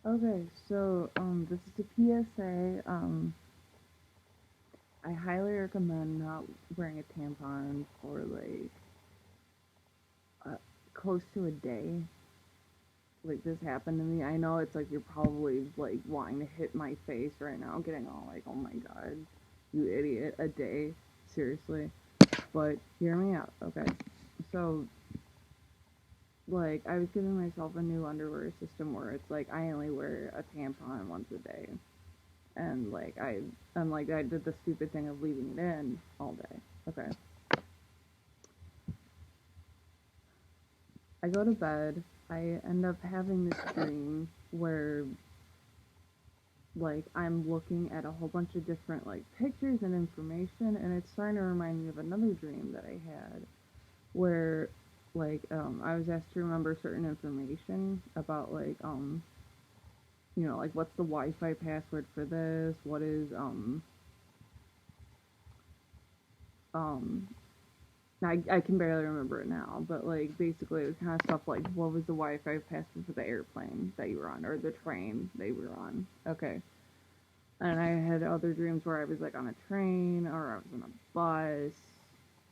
Okay, so this is a PSA. I highly recommend not wearing a tampon for like close to a day. Like this happened to me. I know it's like you're probably like wanting to hit my face right now, getting all like, "Oh my god, you idiot!" A day, seriously. But hear me out, okay? So like I was giving myself a new underwear system where it's like I only wear a tampon once a day. And like I did the stupid thing of leaving it in all day. Okay. I go to bed. I end up having this dream where like I'm looking at a whole bunch of different like pictures and information, and it's starting to remind me of another dream that I had where I was asked to remember certain information about like what's the Wi-Fi password for this, what is um I can barely remember it now, but like basically it was kind of stuff like what was the Wi-Fi password for the airplane that you were on or the train that you were on. Okay. And I had other dreams where I was like on a train or I was on a bus.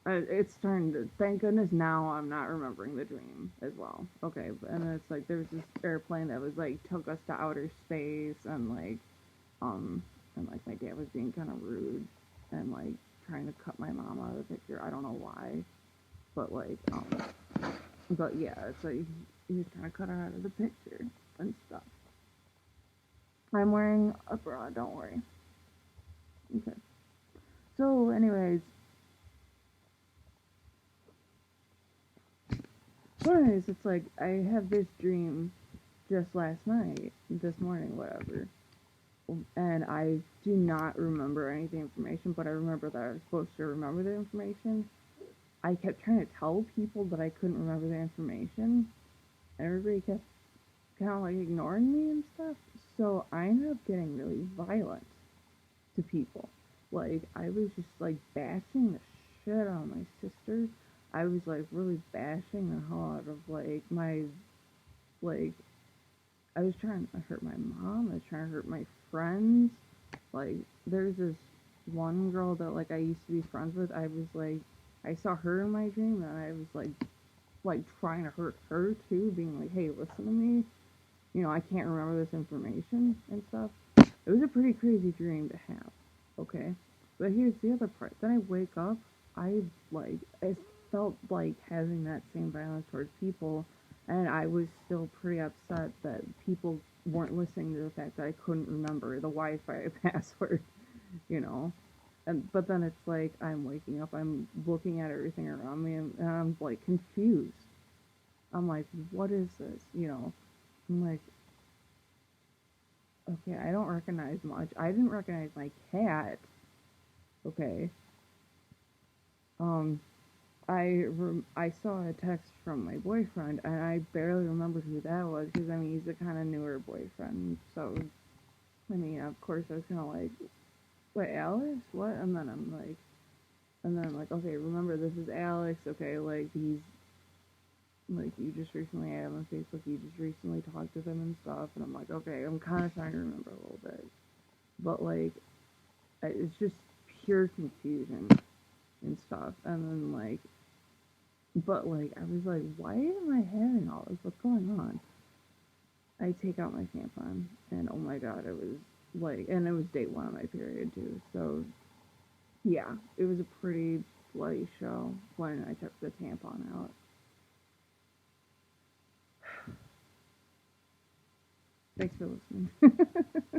It's starting to, thank goodness now I'm not remembering the dream as well. Okay. And it's like there was this airplane that was like took us to outer space um, and like my dad was being kind of rude and like trying to cut my mom out of the picture. I don't know why. But but yeah, it's like he's trying to cut her out of the picture and stuff. I'm wearing a bra, don't worry. Okay. So, anyways, it's like I have this dream just last night, this morning, whatever, and I do not remember any of the information, but I remember that I was supposed to remember the information. I kept trying to tell people that I couldn't remember the information, and everybody kept kind of like ignoring me and stuff. So I ended up getting really violent to people. Like I was just like bashing the shit out of my sister. I was like really bashing the hell out of like I was trying to hurt my mom. I was trying to hurt my friends. Like there's this one girl that like I used to be friends with. I was like I saw her in my dream and I was like trying to hurt her too, being like, hey, listen to me. You know, I can't remember this information and stuff. It was a pretty crazy dream to have. Okay. But here's the other part. Then I wake up, I felt like having that same violence towards people, and I was still pretty upset that people weren't listening to the fact that I couldn't remember the Wi-Fi password, you know. And but then it's like I'm waking up, I'm looking at everything around me, and I'm like confused. I'm like, what is this? You know. I'm like, okay, I don't recognize much. I didn't recognize my cat. Okay. Um, I saw a text from my boyfriend, and I barely remembered who that was because I mean he's a kind of newer boyfriend. So I mean, of course, I was kind of like, wait, Alex, what? And then I'm like, okay, remember this is Alex. Okay, like he's like you just recently added him on Facebook. You just recently talked to him and stuff. And I'm like, okay, I'm kind of trying to remember a little bit, but like it's just pure confusion and stuff. And then but like I was like, why am I having all this? What's going on? I take out my tampon, and oh my god, it was and it was day one of my period too. So yeah, it was a pretty bloody show when I took the tampon out. Thanks for listening.